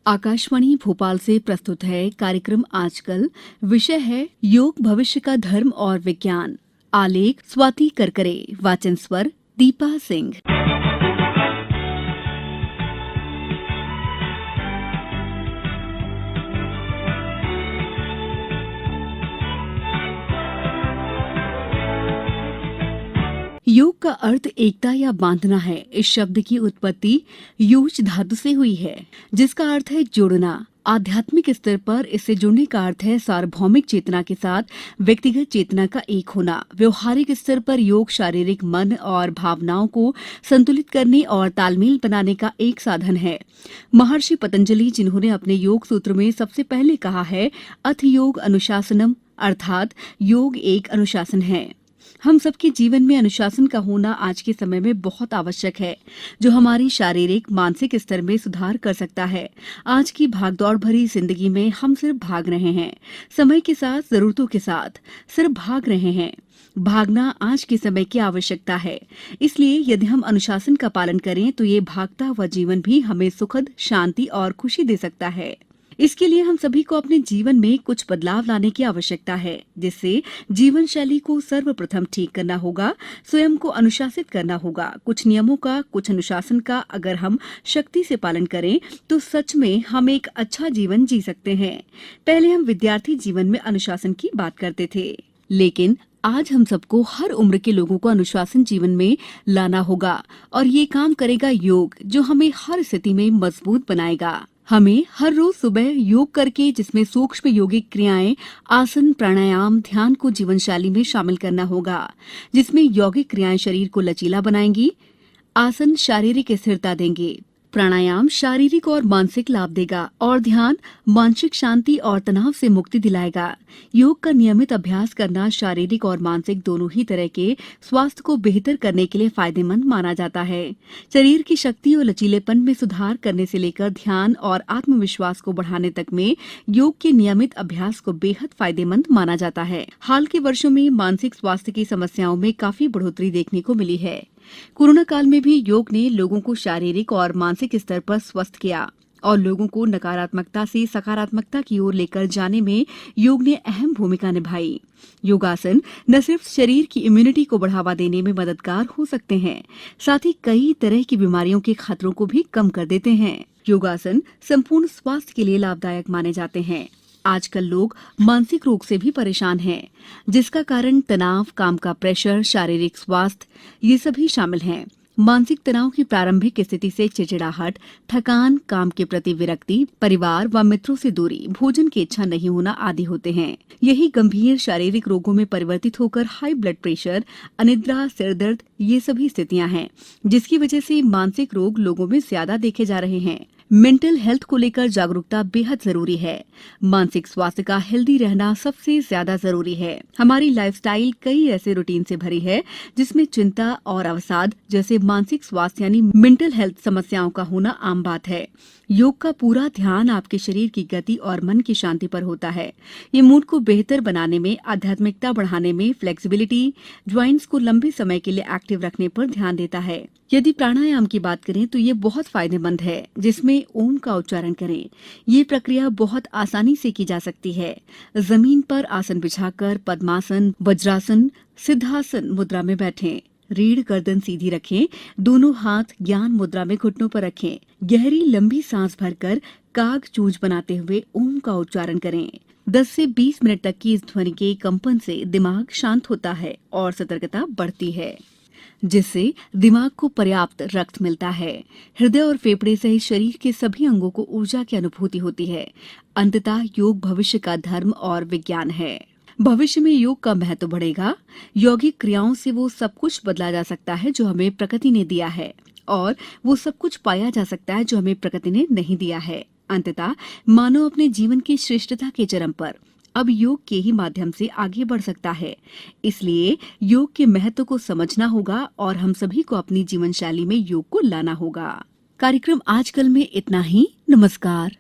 आकाशवाणी भोपाल से प्रस्तुत है कार्यक्रम आजकल। विषय है योग भविष्य का धर्म और विज्ञान। आलेख स्वाति करकरे, वाचन स्वर दीपा सिंह। योग का अर्थ एकता या बांधना है। इस शब्द की उत्पत्ति योज धातु से हुई है, जिसका अर्थ है जोड़ना। आध्यात्मिक स्तर पर इससे जुड़ने का अर्थ है सार्वभौमिक चेतना के साथ व्यक्तिगत चेतना का एक होना। व्यवहारिक स्तर पर योग शारीरिक, मन और भावनाओं को संतुलित करने और तालमेल बनाने का एक साधन है। महर्षि पतंजलि, जिन्होंने अपने योग सूत्र में सबसे पहले कहा है अथ योग अनुशासनम, अर्थात योग एक अनुशासन है। हम सबके जीवन में अनुशासन का होना आज के समय में बहुत आवश्यक है, जो हमारी शारीरिक मानसिक स्तर में सुधार कर सकता है। आज की भागदौड़ भरी जिंदगी में हम सिर्फ भाग रहे हैं, समय के साथ, जरूरतों के साथ सिर्फ भाग रहे हैं। भागना आज के समय की आवश्यकता है। इसलिए यदि हम अनुशासन का पालन करें तो ये भागता हुआ जीवन भी हमें सुखद, शांति और खुशी दे सकता है। इसके लिए हम सभी को अपने जीवन में कुछ बदलाव लाने की आवश्यकता है, जिससे जीवन शैली को सर्वप्रथम ठीक करना होगा, स्वयं को अनुशासित करना होगा। कुछ नियमों का, कुछ अनुशासन का अगर हम शक्ति से पालन करें तो सच में हम एक अच्छा जीवन जी सकते हैं। पहले हम विद्यार्थी जीवन में अनुशासन की बात करते थे, लेकिन आज हम सबको हर उम्र के लोगों को अनुशासन जीवन में लाना होगा, और ये काम करेगा योग, जो हमें हर स्थिति में मजबूत बनाएगा। हमें हर रोज सुबह योग करके, जिसमें सूक्ष्म योगिक क्रियाएं, आसन, प्राणायाम, ध्यान को जीवन शैली में शामिल करना होगा। जिसमें यौगिक क्रियाएं शरीर को लचीला बनाएंगी, आसन शारीरिक स्थिरता देंगे, प्राणायाम शारीरिक और मानसिक लाभ देगा, और ध्यान मानसिक शांति और तनाव से मुक्ति दिलाएगा। योग का नियमित अभ्यास करना शारीरिक और मानसिक दोनों ही तरह के स्वास्थ्य को बेहतर करने के लिए फायदेमंद माना जाता है। शरीर की शक्ति और लचीलेपन में सुधार करने से लेकर ध्यान और आत्मविश्वास को बढ़ाने तक में योग के नियमित अभ्यास को बेहद फायदेमंद माना जाता है। हाल के वर्षों में मानसिक स्वास्थ्य की समस्याओं में काफी बढ़ोतरी देखने को मिली है। कोरोना काल में भी योग ने लोगों को शारीरिक और मानसिक स्तर पर स्वस्थ किया, और लोगों को नकारात्मकता से सकारात्मकता की ओर लेकर जाने में योग ने अहम भूमिका निभाई। योगासन न सिर्फ शरीर की इम्यूनिटी को बढ़ावा देने में मददगार हो सकते हैं, साथ ही कई तरह की बीमारियों के खतरों को भी कम कर देते हैं। योगासन संपूर्ण स्वास्थ्य के लिए लाभदायक माने जाते हैं। आजकल लोग मानसिक रोग से भी परेशान हैं, जिसका कारण तनाव, काम का प्रेशर, शारीरिक स्वास्थ्य, ये सभी शामिल हैं। मानसिक तनाव की प्रारंभिक स्थिति से चिड़चिड़ाहट, थकान, काम के प्रति विरक्ति, परिवार व मित्रों से दूरी, भोजन की इच्छा नहीं होना आदि होते हैं। यही गंभीर शारीरिक रोगों में परिवर्तित होकर हाई ब्लड प्रेशर, अनिद्रा, सिरदर्द, ये सभी स्थितियां हैं, जिसकी वजह से मानसिक रोग लोगों में ज्यादा देखे जा रहे हैं। मेंटल हेल्थ को लेकर जागरूकता बेहद जरूरी है। मानसिक स्वास्थ्य का हेल्दी रहना सबसे ज्यादा जरूरी है। हमारी लाइफस्टाइल कई ऐसे रूटीन से भरी है, जिसमें चिंता और अवसाद जैसे मानसिक स्वास्थ्य यानी मेंटल हेल्थ समस्याओं का होना आम बात है। योग का पूरा ध्यान आपके शरीर की गति और मन की शांति पर होता है। ये मूड को बेहतर बनाने में, आध्यात्मिकता बढ़ाने में, फ्लेक्सिबिलिटी, ज्वाइंट्स को लंबे समय के लिए एक्टिव रखने पर ध्यान देता है। यदि प्राणायाम की बात करें तो ये बहुत फायदेमंद है, जिसमें ओम का उच्चारण करें। ये प्रक्रिया बहुत आसानी से की जा सकती है। जमीन पर आसन बिछाकर पद्मासन, वज्रासन, सिद्धासन मुद्रा में बैठें। रीढ़ गर्दन सीधी रखें, दोनों हाथ ज्ञान मुद्रा में घुटनों पर रखें। गहरी लंबी सांस भरकर काग चूज बनाते हुए ओम का उच्चारण करें। 10 से 20 मिनट तक की इस ध्वनि के कंपन से दिमाग शांत होता है और सतर्कता बढ़ती है, जिससे दिमाग को पर्याप्त रक्त मिलता है। हृदय और फेफड़े सहित शरीर के सभी अंगों को ऊर्जा की अनुभूति होती है। अंततः योग भविष्य का धर्म और विज्ञान है। भविष्य में योग का महत्व बढ़ेगा। यौगिक क्रियाओं से वो सब कुछ बदला जा सकता है जो हमें प्रकृति ने दिया है, और वो सब कुछ पाया जा सकता है जो हमें प्रकृति ने नहीं दिया है। अंततः मानव अपने जीवन की श्रेष्ठता के चरम पर अब योग के ही माध्यम से आगे बढ़ सकता है। इसलिए योग के महत्व को समझना होगा, और हम सभी को अपनी जीवन शैली में योग को लाना होगा। कार्यक्रम आजकल में इतना ही। नमस्कार।